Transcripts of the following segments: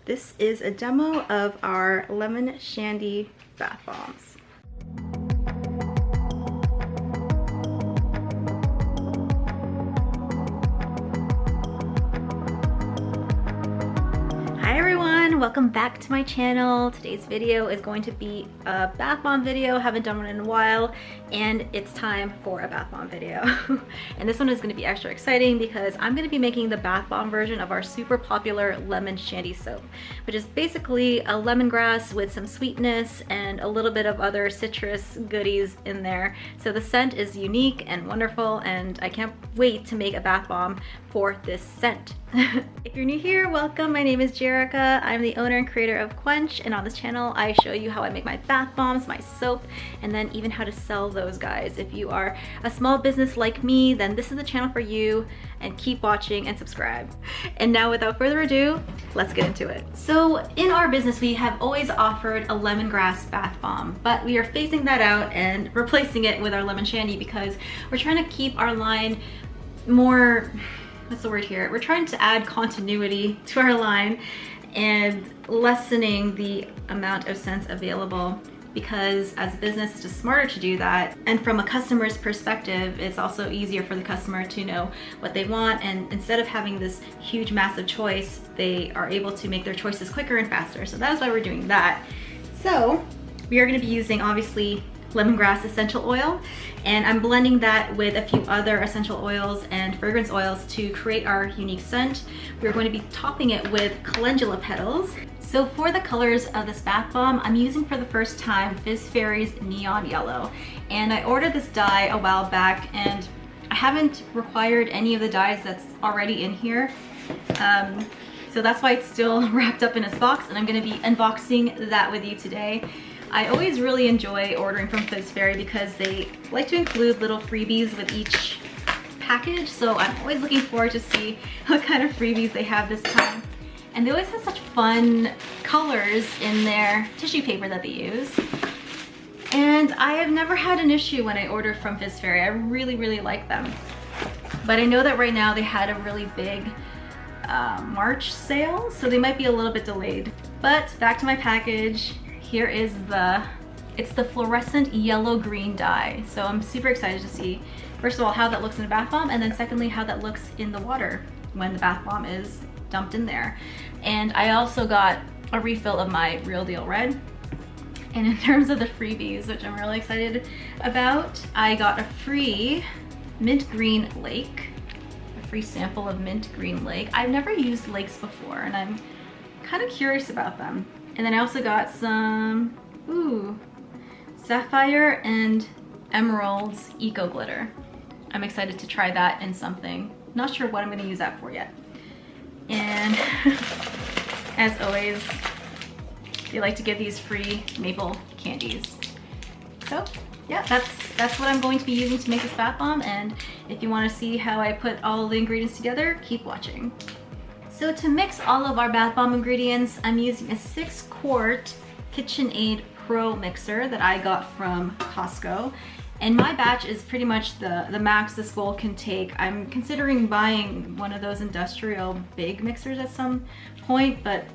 This is a demo of our lemon shandy bath bombs. Welcome back to my channel. Today's video is going to be a bath bomb video. Haven't done one in a while, and it's time for a bath bomb video. And this one is going to be extra exciting because I'm going to be making the bath bomb version of our super popular lemon shandy soap, which is basically a lemongrass with some sweetness and a little bit of other citrus goodies in there. So the scent is unique and wonderful, and I can't wait to make a bath bomb for this scent. If you're new here, welcome. My name is Jerika. I'm the owner and creator of Quench, and on this channel I show you how I make my bath bombs, my soap, and then even how to sell those guys. If you are a small business like me, then this is the channel for you, and keep watching and subscribe. And now without further ado, let's get into it. So in our business we have always offered a lemongrass bath bomb, but we are phasing that out and replacing it with our lemon shandy because we're trying to keep our line more, what's the word here? We're trying to add continuity to our line and lessening the amount of scents available, because as a business it's just smarter to do that. And from a customer's perspective, it's also easier for the customer to know what they want, and instead of having this huge massive choice, they are able to make their choices quicker and faster. So that is why we're doing that. So we are going to be using obviously lemongrass essential oil, and I'm blending that with a few other essential oils and fragrance oils to create our unique scent. We're going to be topping it with calendula petals. So for the colors of this bath bomb, I'm using for the first time Fizz Fairy's Neon Yellow, and I ordered this dye a while back and I haven't required any of the dyes that's already in here. So that's why it's still wrapped up in its box, and I'm going to be unboxing that with you today. I always really enjoy ordering from Fizz Fairy because they like to include little freebies with each package, so I'm always looking forward to see what kind of freebies they have this time. And they always have such fun colors in their tissue paper that they use. And I have never had an issue when I order from Fizz Fairy. I really like them. But I know that right now they had a really big March sale, so they might be a little bit delayed. But back to my package. Here is it's the fluorescent yellow-green dye. So I'm super excited to see, first of all, how that looks in a bath bomb, and then secondly, how that looks in the water when the bath bomb is dumped in there. And I also got a refill of my Real Deal Red. And in terms of the freebies, which I'm really excited about, I got a free mint green lake, a free sample of mint green lake. I've never used lakes before, and I'm kind of curious about them. And then I also got some, sapphire and emeralds eco glitter. I'm excited to try that in something. Not sure what I'm going to use that for yet. And as always, they like to give these free maple candies. So yeah, that's what I'm going to be using to make this bath bomb. And if you want to see how I put all the ingredients together, keep watching. So to mix all of our bath bomb ingredients, I'm using a 6-quart KitchenAid Pro mixer that I got from Costco. And my batch is pretty much the max this bowl can take. I'm considering buying one of those industrial big mixers at some point, but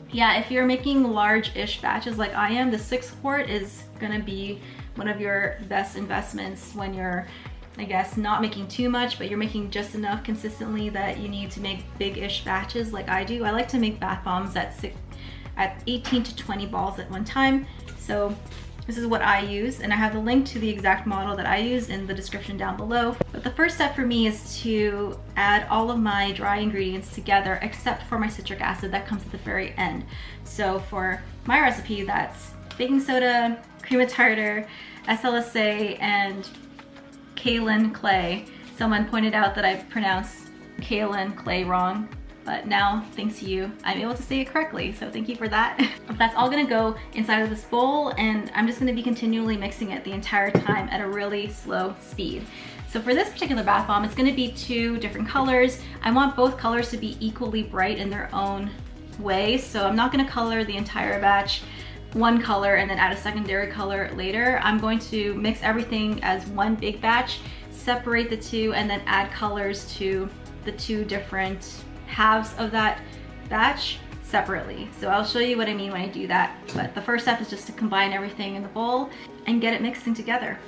yeah, if you're making large-ish batches like I am, the 6-quart is gonna be one of your best investments when you're, I guess, not making too much, but you're making just enough consistently that you need to make big-ish batches like I do. I like to make bath bombs at 18 to 20 balls at one time. So this is what I use, and I have the link to the exact model that I use in the description down below. But the first step for me is to add all of my dry ingredients together, except for my citric acid that comes at the very end. So for my recipe, that's baking soda, cream of tartar, SLSA, and kaolin clay. Someone pointed out that I pronounced kaolin clay wrong, but now, thanks to you, I'm able to say it correctly, so thank you for that. That's all gonna go inside of this bowl, and I'm just gonna be continually mixing it the entire time at a really slow speed. So for this particular bath bomb, it's gonna be 2 different colors. I want both colors to be equally bright in their own way, so I'm not gonna color the entire batch one color and then add a secondary color later. I'm going to mix everything as one big batch, separate the two, and then add colors to the 2 different halves of that batch separately. So I'll show you what I mean when I do that. But the first step is just to combine everything in the bowl and get it mixing together.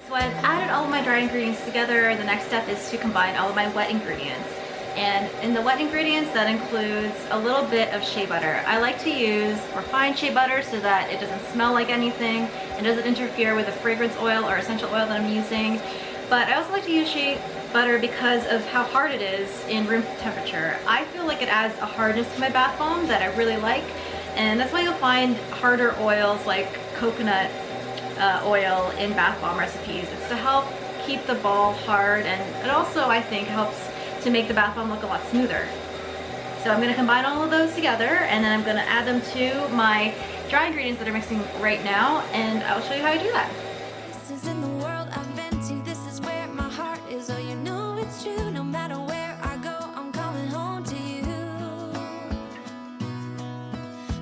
So I've added all of my dry ingredients together. The next step is to combine all of my wet ingredients. And in the wet ingredients, that includes a little bit of shea butter. I like to use refined shea butter so that it doesn't smell like anything and doesn't interfere with the fragrance oil or essential oil that I'm using. But I also like to use shea butter because of how hard it is in room temperature. I feel like it adds a hardness to my bath bomb that I really like. And that's why you'll find harder oils like coconut oil in bath bomb recipes. It's to help keep the ball hard, and it also, I think, helps to make the bath bomb look a lot smoother. So I'm going to combine all of those together, and then I'm going to add them to my dry ingredients that are mixing right now, and I'll show you how I do that. This is in the world I've been to, this is where my heart is. Oh, you know it's true, no matter where I go, I'm coming home to you.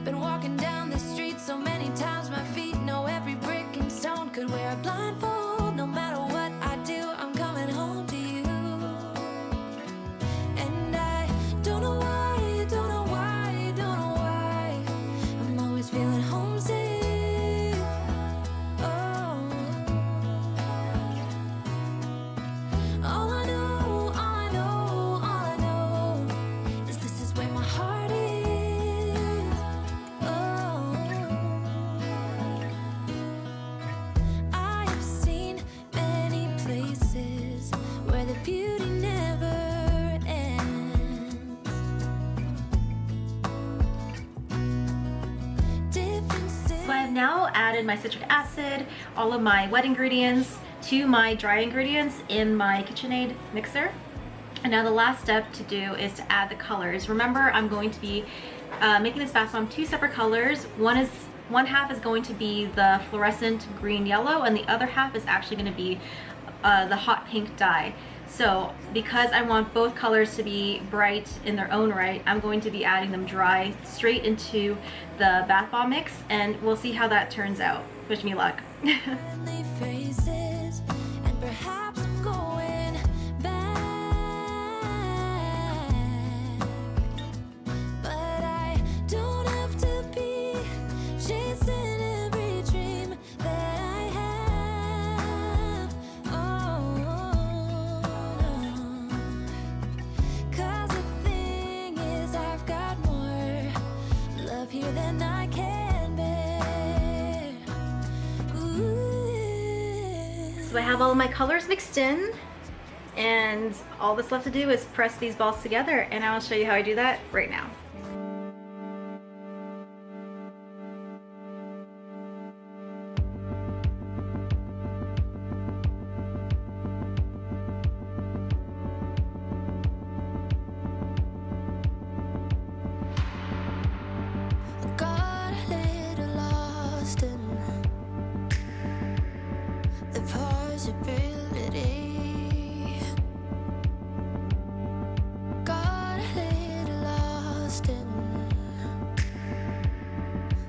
Been walking down the street so many times, my feet know every brick and stone. Could wear a blindfold, no matter what I do, I'm coming home to you. And I don't know why, don't know why, don't know why, I'm always feeling homesick. Oh, all I know, all I know, all I know is this is where my heart is. Oh, I have seen many places where the beauty never ends. Differences. So I have now added my citric acid, all of my wet ingredients to my dry ingredients in my KitchenAid mixer. And now the last step to do is to add the colors. Remember, I'm going to be making this bath bomb two separate colors. One half is going to be the fluorescent green yellow, and the other half is actually going to be the hot pink dye. So because I want both colors to be bright in their own right, I'm going to be adding them dry straight into the bath bomb mix, and we'll see how that turns out. Wish me luck. Friendly faces, and perhaps I'm going back, but I don't have to be chasing every dream that I have. Oh, no. 'Cause the thing is, I've got more love here than I can bear. Ooh. So I have all of my colors mixed in, and all that's left to do is press these balls together, and I will show you how I do that right now. Got a little lost in the possibility. Got a little lost in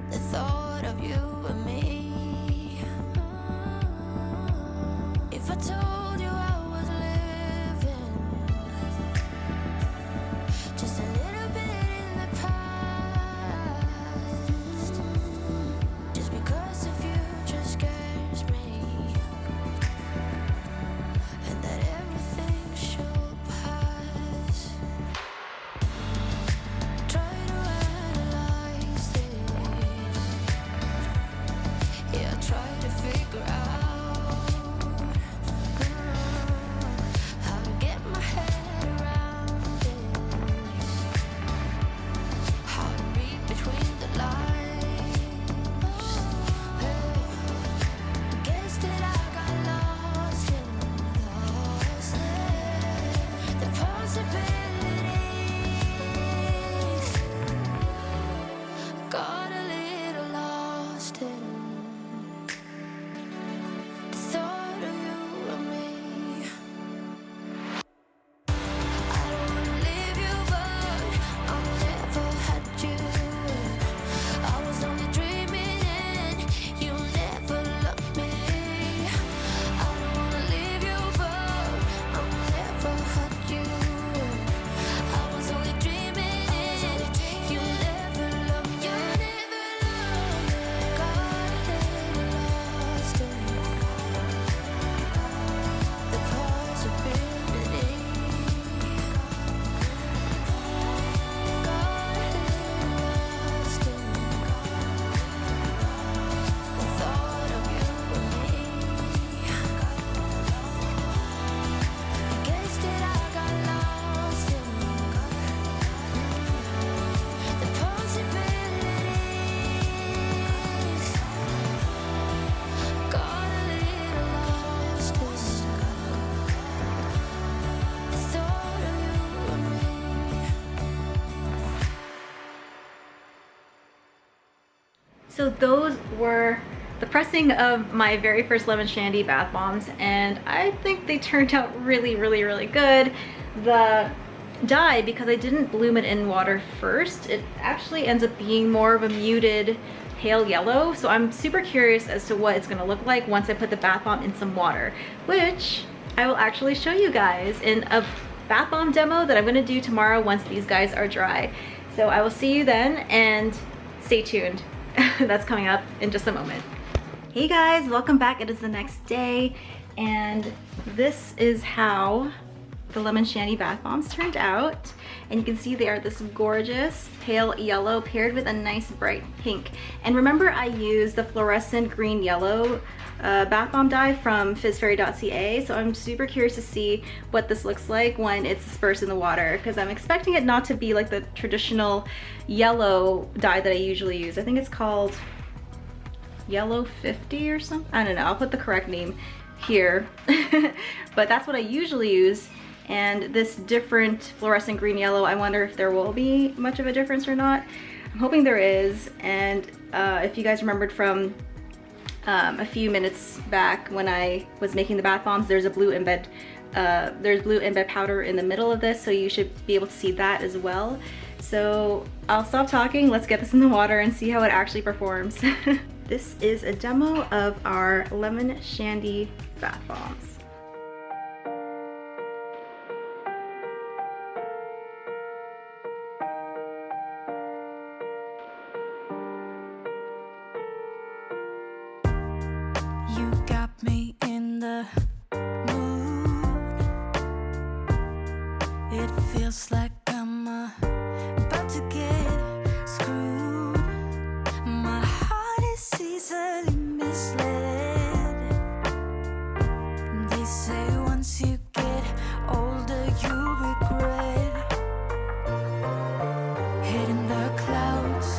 the thought of you and me. If I told you I was living just a little bit in the past, just because the future scares me, and that everything should pass. Try to analyze this. So those were the pressing of my very first lemon shandy bath bombs, and I think they turned out really, really, really good. The dye, because I didn't bloom it in water first, it actually ends up being more of a muted pale yellow. So I'm super curious as to what it's gonna look like once I put the bath bomb in some water, which I will actually show you guys in a bath bomb demo that I'm gonna do tomorrow once these guys are dry. So I will see you then, and stay tuned. That's coming up in just a moment. Hey guys, welcome back. It is the next day, and this is how the lemon shandy bath bombs turned out. And you can see they are this gorgeous pale yellow paired with a nice bright pink. And remember, I used the fluorescent green yellow bath bomb dye from fizzfairy.ca, so I'm super curious to see what this looks like when it's dispersed in the water, because I'm expecting it not to be like the traditional yellow dye that I usually use. I think it's called Yellow 50 or something. I don't know, I'll put the correct name here. But that's what I usually use. And this different fluorescent green yellow, I wonder if there will be much of a difference or not. I'm hoping there is. And if you guys remembered from a few minutes back when I was making the bath bombs, there's a blue embed powder in the middle of this, so you should be able to see that as well. So I'll stop talking, let's get this in the water and see how it actually performs. This is a demo of our lemon shandy bath bombs. You got me in the mood. It feels like I'm about to get screwed. My heart is easily misled. They say once you get older, you regret. Head in the clouds,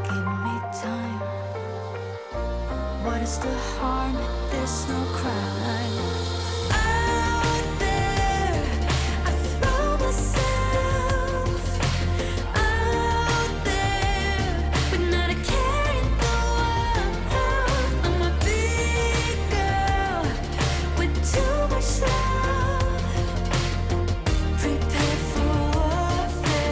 give me time. What is the harm? There's no crime. Out there, I throw myself out there, but not a care in the world. I'm a big girl with too much love. Prepare for warfare.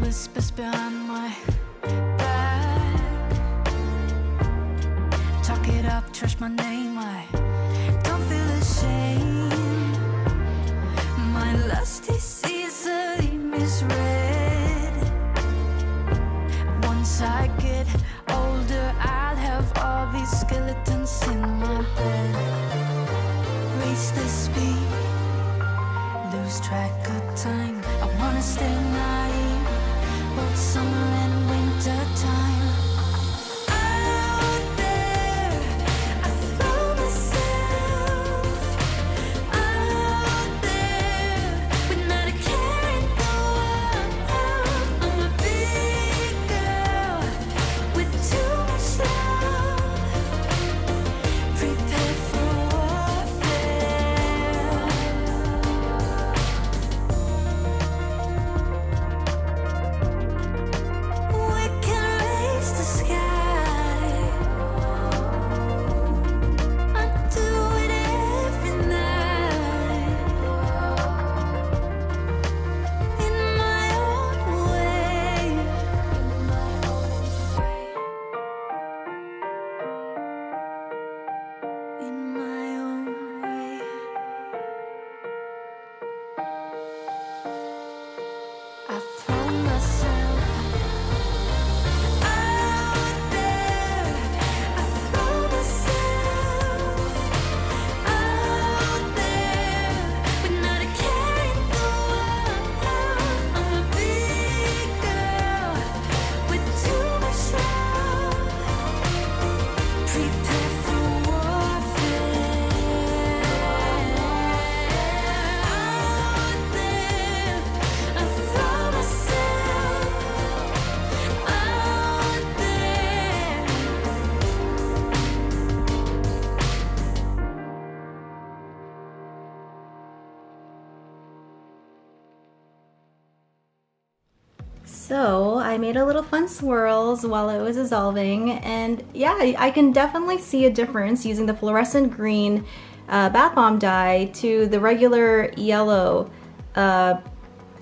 Whispers behind my trash my name, I don't feel ashamed. My lust is easily misread. Once I get older, I'll have all these skeletons in my bed. Race the speed, lose track of time. I wanna stay naive, both summer and winter time. So I made a little fun swirls while it was dissolving, and yeah, I can definitely see a difference using the fluorescent green bath bomb dye to the regular yellow bath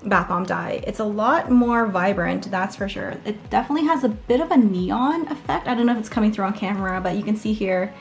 bomb dye. It's a lot more vibrant, that's for sure. It definitely has a bit of a neon effect. I don't know if it's coming through on camera, but you can see here,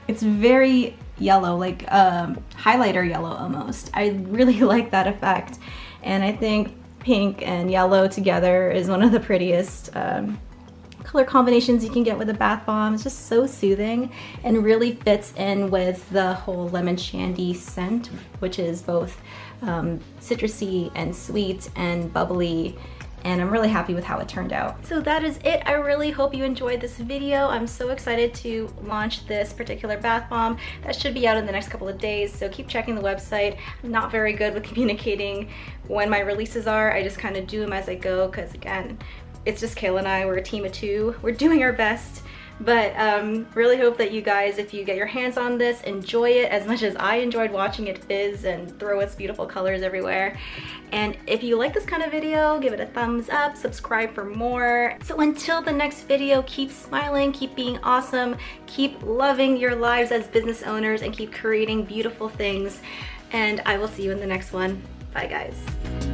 it's very yellow, like highlighter yellow almost. I really like that effect, and I think pink and yellow together is one of the prettiest color combinations you can get with a bath bomb. It's just so soothing and really fits in with the whole lemon shandy scent, which is both citrusy and sweet and bubbly, and I'm really happy with how it turned out. So that is it. I really hope you enjoyed this video. I'm so excited to launch this particular bath bomb. That should be out in the next couple of days, so keep checking the website. I'm not very good with communicating when my releases are. I just kind of do them as I go, because again, it's just Kayla and I, we're a team of two. We're doing our best. But really hope that you guys, if you get your hands on this, enjoy it as much as I enjoyed watching it fizz and throw its beautiful colors everywhere. And if you like this kind of video, give it a thumbs up, subscribe for more. So until the next video, keep smiling, keep being awesome, keep loving your lives as business owners, and keep creating beautiful things. And I will see you in the next one. Bye guys.